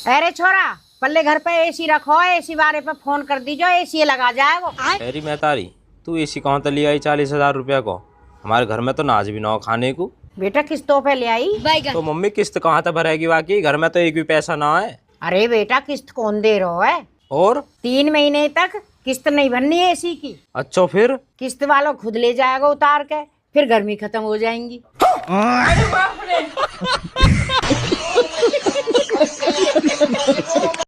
अरे छोरा, पल्ले घर पे एसी रखो, एसी वाले पे फोन कर दीजो, एसी लगा जाएगा। अरे मैं तारी, तू एसी कहाँ तो ले आई 40,000 रुपया को? हमारे घर में तो नाज भी ना हो खाने को। बेटा किस्तों पे ले आई। तो मम्मी किस्त कहाँ तक भरेगी? बाकी घर में तो एक भी पैसा ना है। अरे बेटा किस्त कौन दे रहा है? और 3 महीने तक किस्त नहीं भरनी है एसी की। अच्छा फिर? किस्त वाला खुद ले जाएगा उतार के, फिर गर्मी खत्म हो जाएंगी।